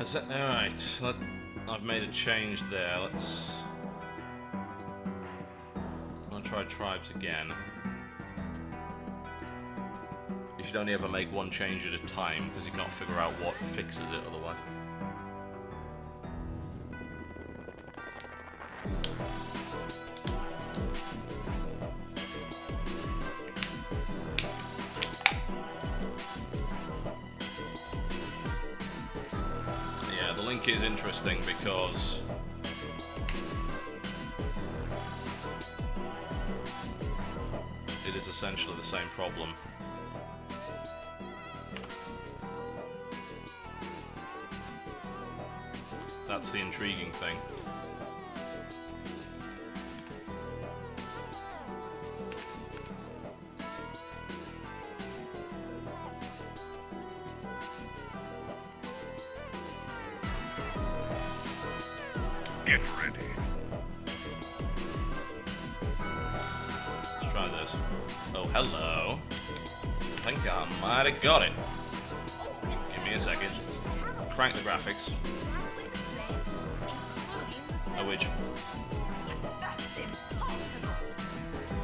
Alright, I've made a change there. I'll try tribes again. You should only ever make one change at a time, because you can't figure out what fixes it otherwise. Yeah, the link is interesting because it is essentially the same problem. That's the intriguing thing. Get ready. Let's try this. Oh, hello. I think I might have got it. Give me a second. Crank the graphics. Which,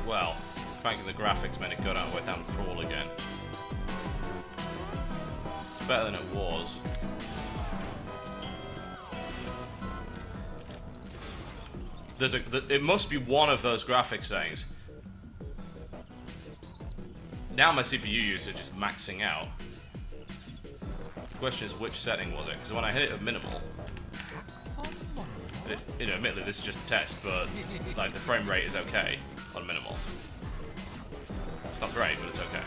well, cranking the graphics made it go down way down crawl again. It's better than it was. It must be one of those graphics settings. Now my CPU usage is maxing out. The question is, which setting was it? Because when I hit it at minimal, you know, admittedly this is just a test, but like the frame rate is okay on minimal. It's not great, but it's okay.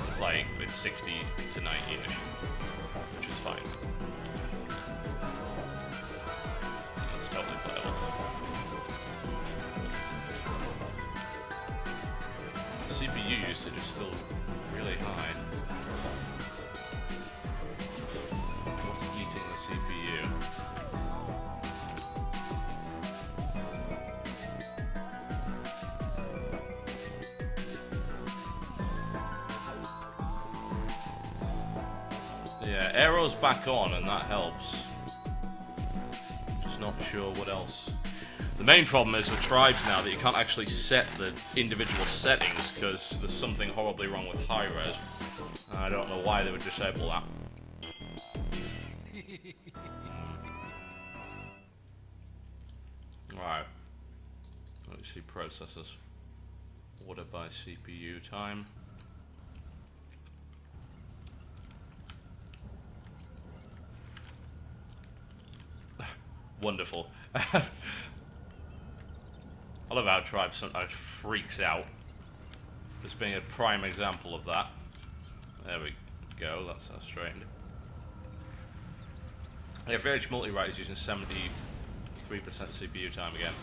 It's like it's 60 to 90-ish, which is fine. It's totally playable. CPU usage is still really high. What's eating the CPU? Yeah, Aero's back on and that helps. Just not sure what else. The main problem is with tribes now that you can't actually set the individual settings because there's something horribly wrong with high res. I don't know why they would disable that. Right. Let me see processors. Order by CPU time. Wonderful. I love how Tribe sometimes freaks out. Just being a prime example of that. There we go, that's how straightened. Yeah, VH Multi-Write is using 73% CPU time again.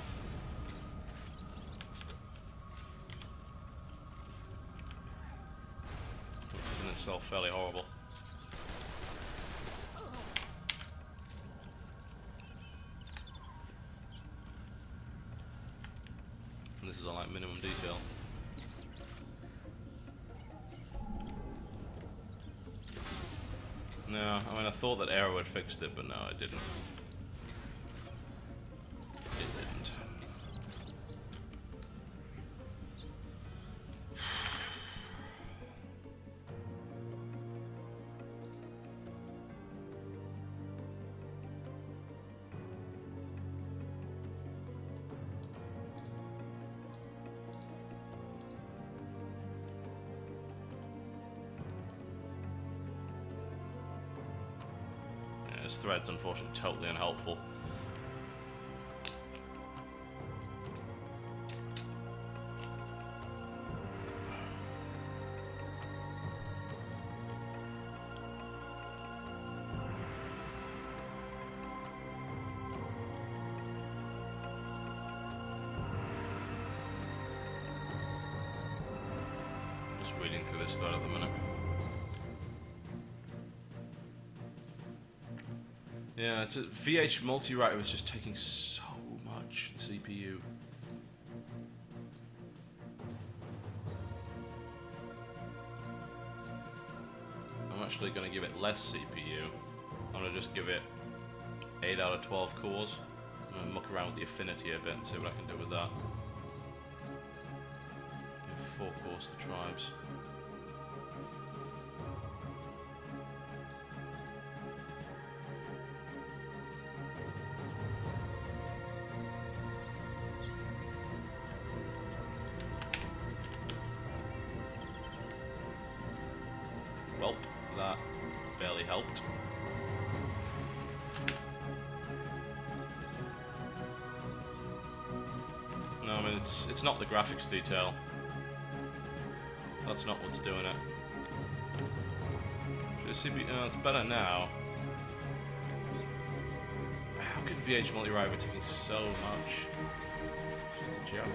Which is in itself fairly horrible. And this is on like minimum detail. No, I mean I thought that Aero had fixed it, but no, it didn't. It didn't. This thread's unfortunately totally unhelpful. Just reading through this thread at the minute. Yeah, it's VH Multi-Write was just taking so much CPU. I'm actually going to give it less CPU. I'm gonna just give it 8 out of 12 cores. I'm gonna muck around with the affinity a bit and see what I can do with that. Give 4 cores to tribes. Welp, that barely helped. No, I mean it's not the graphics detail. That's not what's doing it. It's better now. How could VH Multi-Ride be taking so much? It's just a joke.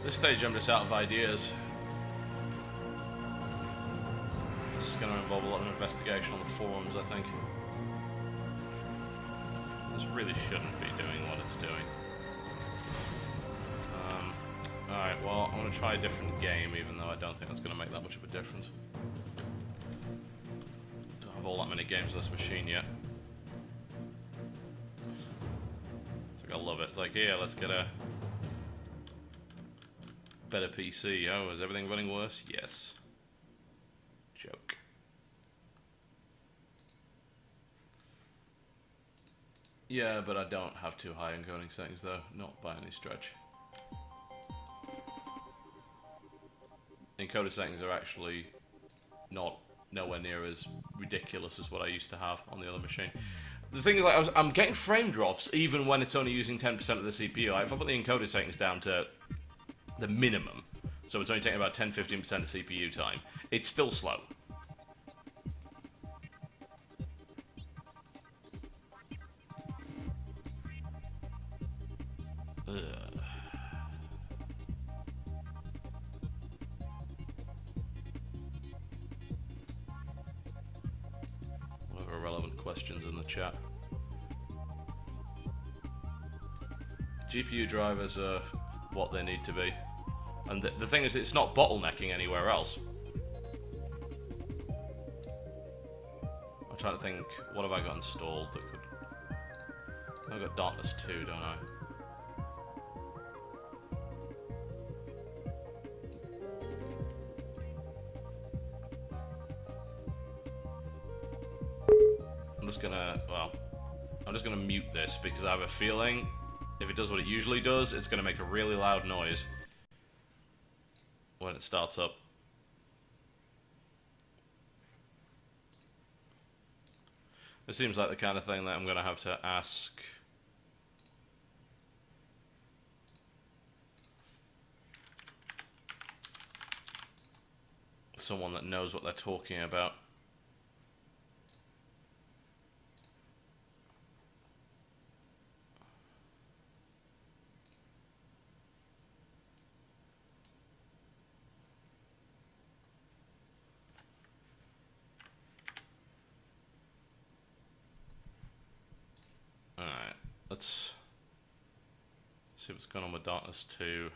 This stage I'm just out of ideas. This is going to involve a lot of investigation on the forums, I think. This really shouldn't be doing what it's doing. Alright, well, I'm going to try a different game, even though I don't think that's going to make that much of a difference. Don't have all that many games on this machine yet. It's like, I love it. It's like, yeah, let's get a better PC. Oh, is everything running worse? Yes. Joke. Yeah, but I don't have too high encoding settings though, not by any stretch. Encoder settings are actually nowhere near as ridiculous as what I used to have on the other machine. The thing is, like, I'm getting frame drops even when it's only using 10% of the CPU. Like, if I put the encoder settings down to the minimum, so it's only taking about 10-15% of CPU time, it's still slow. Ugh. What are irrelevant questions in the chat? GPU drivers are what they need to be. And the thing is, it's not bottlenecking anywhere else. I'm trying to think, what have I got installed that could... I've got Darkness 2, don't I? I'm just gonna mute this because I have a feeling if it does what it usually does, it's gonna make a really loud noise when it starts up. It seems like the kind of thing that I'm gonna have to ask someone that knows what they're talking about. Alright, let's see what's going on with Darkness 2.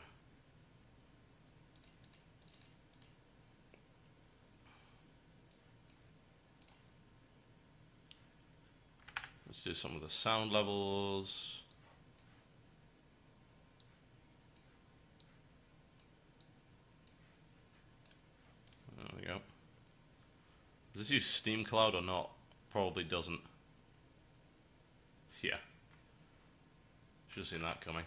Let's do some of the sound levels. There we go. Does this use Steam Cloud or not? Probably doesn't. Yeah. Should have seen that coming.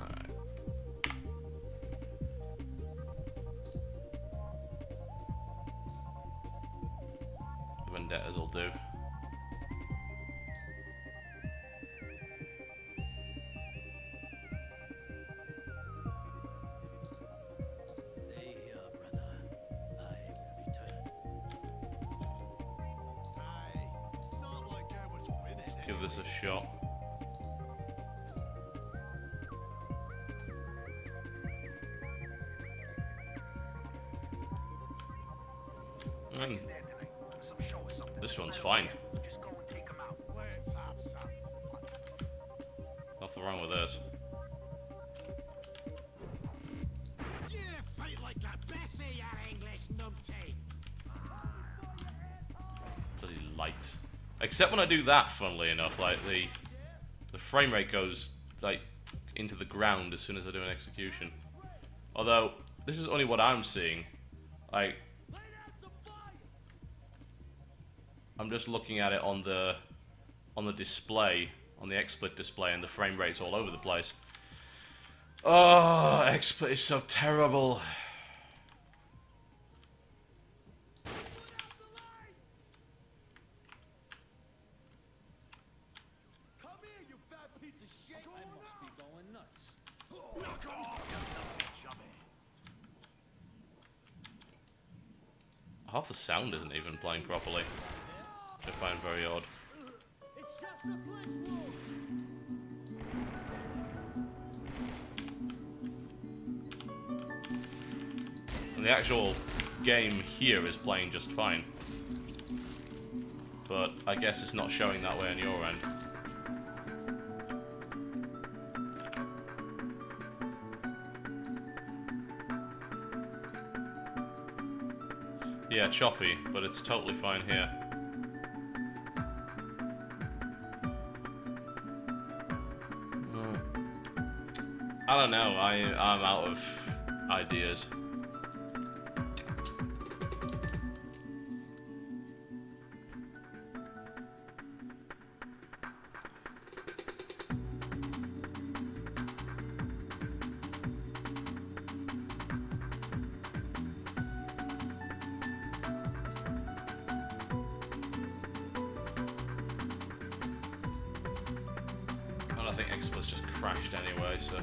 Alright. Vendettas will do. Stay here, brother. I will return. give this a shot. This one's fine. Nothing wrong with this. Bloody lights. Except when I do that, funnily enough, like the frame rate goes like into the ground as soon as I do an execution. Although this is only what I'm seeing. Like I'm just looking at it on the display, on the XSplit display, and the frame rate's all over the place. Oh, XSplit is so terrible. Half the sound isn't even playing properly, which I find very odd. And the actual game here is playing just fine. But I guess it's not showing that way on your end. Yeah, choppy, but it's totally fine here. I don't know, I'm out of ideas. I think XSplit's just crashed anyway, so...